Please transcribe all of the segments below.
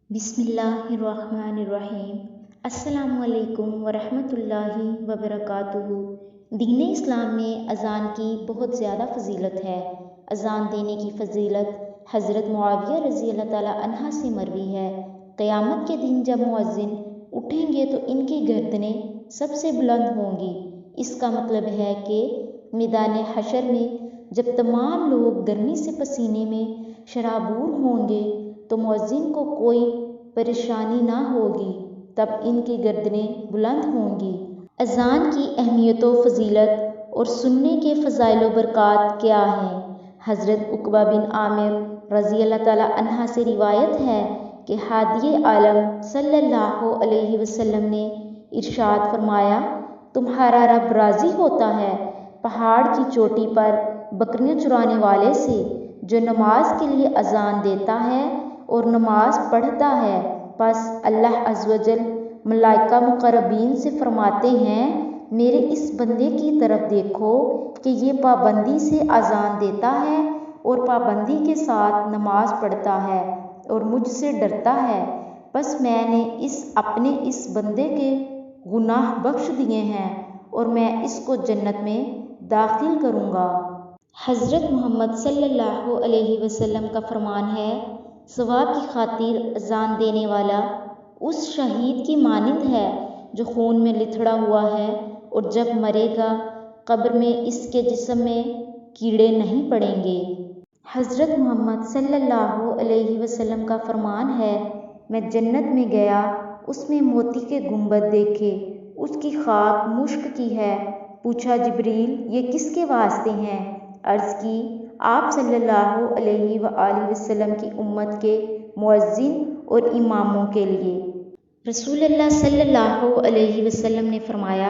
بسم اللہ الرحمن الرحیم۔ السلام علیکم ورحمۃ اللہ وبرکاتہ۔ دین اسلام میں اذان کی بہت زیادہ فضیلت ہے۔ اذان دینے کی فضیلت حضرت معاویہ رضی اللہ تعالیٰ عنہ سے مروی ہے۔ قیامت کے دن جب مؤذن اٹھیں گے تو ان کی گردنیں سب سے بلند ہوں گی۔ اس کا مطلب ہے کہ میدان حشر میں جب تمام لوگ گرمی سے پسینے میں شرابور ہوں گے تو مؤذن کو کوئی پریشانی نہ ہوگی، تب ان کی گردنیں بلند ہوں گی۔ اذان کی اہمیت و فضیلت اور سننے کے فضائل و برکات کیا ہیں؟ حضرت عقبہ بن عامر رضی اللہ تعالیٰ عنہ سے روایت ہے کہ ہادی عالم صلی اللہ علیہ وسلم نے ارشاد فرمایا، تمہارا رب راضی ہوتا ہے پہاڑ کی چوٹی پر بکریاں چرانے والے سے جو نماز کے لیے اذان دیتا ہے اور نماز پڑھتا ہے۔ پس اللہ عز و جل ملائکہ مقربین سے فرماتے ہیں، میرے اس بندے کی طرف دیکھو کہ یہ پابندی سے اذان دیتا ہے اور پابندی کے ساتھ نماز پڑھتا ہے اور مجھ سے ڈرتا ہے، پس میں نے اپنے اس بندے کے گناہ بخش دیے ہیں اور میں اس کو جنت میں داخل کروں گا۔ حضرت محمد صلی اللہ علیہ وسلم کا فرمان ہے، ثواب کی خاطر اذان دینے والا اس شہید کی مانند ہے جو خون میں لتھڑا ہوا ہے اور جب مرے گا قبر میں اس کے جسم میں کیڑے نہیں پڑیں گے۔ حضرت محمد صلی اللہ علیہ وسلم کا فرمان ہے، میں جنت میں گیا، اس میں موتی کے گنبد دیکھے، اس کی خاک مشک کی ہے۔ پوچھا جبریل یہ کس کے واسطے ہیں؟ عرض کی آپ صلی اللہ علیہ وآلہ وسلم کی امت کے مؤذن اور اماموں کے لیے۔ رسول اللہ صلی اللہ علیہ وسلم نے فرمایا،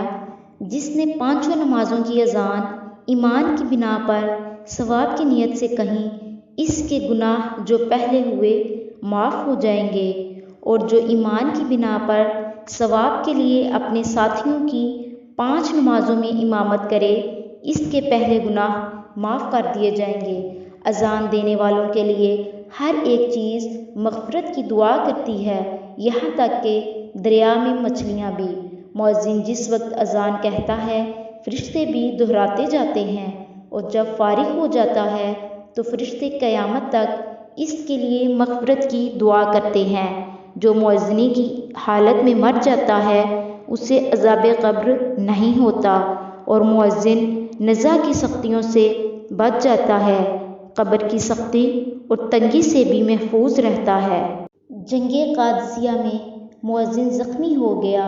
جس نے پانچوں نمازوں کی اذان ایمان کی بنا پر ثواب کی نیت سے کہیں، اس کے گناہ جو پہلے ہوئے معاف ہو جائیں گے، اور جو ایمان کی بنا پر ثواب کے لیے اپنے ساتھیوں کی 5 نمازوں میں امامت کرے، اس کے پہلے گناہ معاف کر دیے جائیں گے۔ اذان دینے والوں کے لیے ہر ایک چیز مغفرت کی دعا کرتی ہے، یہاں تک کہ دریا میں مچھلیاں بھی۔ مؤذن جس وقت اذان کہتا ہے فرشتے بھی دہراتے جاتے ہیں، اور جب فارغ ہو جاتا ہے تو فرشتے قیامت تک اس کے لیے مغفرت کی دعا کرتے ہیں۔ جو مؤذنی کی حالت میں مر جاتا ہے اسے عذاب قبر نہیں ہوتا اور مؤذن نزا کی سختیوں سے بچ جاتا ہے، قبر کی سختی اور تنگی سے بھی محفوظ رہتا ہے۔ جنگ قادسیہ میں مؤذن زخمی ہو گیا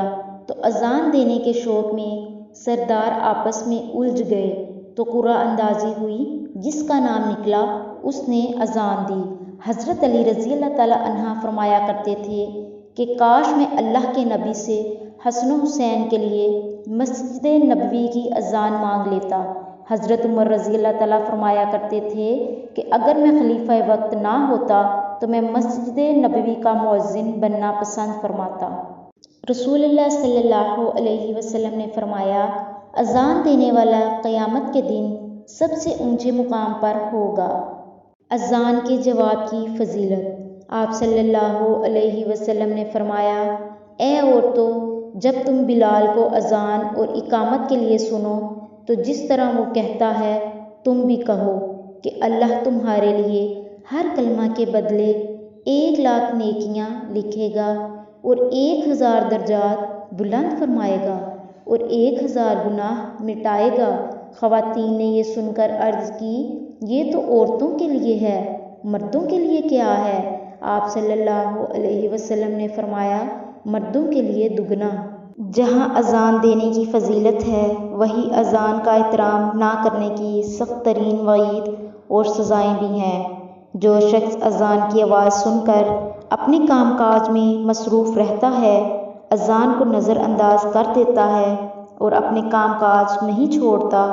تو اذان دینے کے شوق میں سردار آپس میں الجھ گئے تو قرعہ اندازی ہوئی، جس کا نام نکلا اس نے اذان دی۔ حضرت علی رضی اللہ تعالیٰ عنہ فرمایا کرتے تھے کہ کاش میں اللہ کے نبی سے حسن و حسین کے لیے مسجد نبوی کی اذان مانگ لیتا۔ حضرت عمر رضی اللہ تعالیٰ فرمایا کرتے تھے کہ اگر میں خلیفہ وقت نہ ہوتا تو میں مسجد نبوی کا مؤذن بننا پسند فرماتا۔ رسول اللہ صلی اللہ علیہ وسلم نے فرمایا، اذان دینے والا قیامت کے دن سب سے اونچے مقام پر ہوگا۔ اذان کے جواب کی فضیلت۔ آپ صلی اللہ علیہ وسلم نے فرمایا، اے عورتوں، جب تم بلال کو اذان اور اقامت کے لیے سنو تو جس طرح وہ کہتا ہے تم بھی کہو کہ اللہ تمہارے لیے ہر کلمہ کے بدلے 1,00,000 نیکیاں لکھے گا اور 1,000 درجات بلند فرمائے گا اور 1,000 گناہ مٹائے گا۔ خواتین نے یہ سن کر عرض کی، یہ تو عورتوں کے لیے ہے، مردوں کے لیے کیا ہے؟ آپ صلی اللہ علیہ وسلم نے فرمایا، مردوں کے لیے دگنا۔ جہاں اذان دینے کی فضیلت ہے وہیں اذان کا احترام نہ کرنے کی سخت ترین وعید اور سزائیں بھی ہیں۔ جو شخص اذان کی آواز سن کر اپنے کام کاج میں مصروف رہتا ہے، اذان کو نظر انداز کر دیتا ہے اور اپنے کام کاج نہیں چھوڑتا،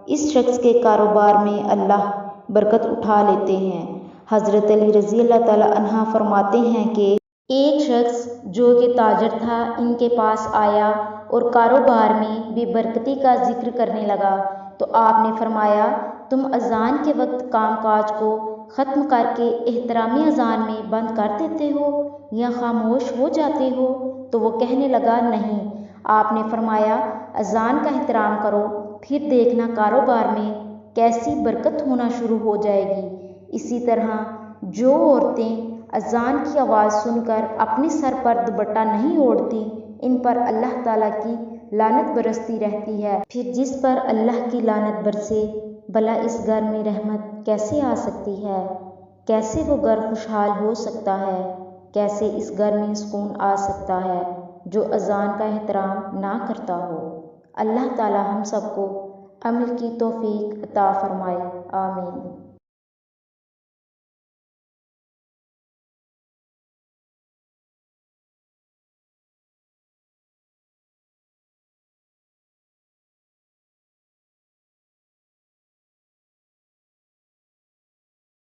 اس شخص کے کاروبار میں اللہ برکت اٹھا لیتے ہیں۔ حضرت علی رضی اللہ تعالیٰ عنہ فرماتے ہیں کہ ایک شخص جو کہ تاجر تھا ان کے پاس آیا اور کاروبار میں بے برکتی کا ذکر کرنے لگا تو آپ نے فرمایا، تم اذان کے وقت کام کاج کو ختم کر کے احترامی اذان میں بند کر دیتے ہو، یا خاموش ہو جاتے ہو؟ تو وہ کہنے لگا نہیں۔ آپ نے فرمایا اذان کا احترام کرو، پھر دیکھنا کاروبار میں کیسی برکت ہونا شروع ہو جائے گی۔ اسی طرح جو عورتیں اذان کی آواز سن کر اپنے سر پر دوپٹہ نہیں اوڑھتی، ان پر اللہ تعالیٰ کی لعنت برستی رہتی ہے۔ پھر جس پر اللہ کی لعنت برسے، بھلا اس گھر میں رحمت کیسے آ سکتی ہے؟ کیسے وہ گھر خوشحال ہو سکتا ہے؟ کیسے اس گھر میں سکون آ سکتا ہے جو اذان کا احترام نہ کرتا ہو؟ اللہ تعالیٰ ہم سب کو عمل کی توفیق عطا فرمائے، آمین۔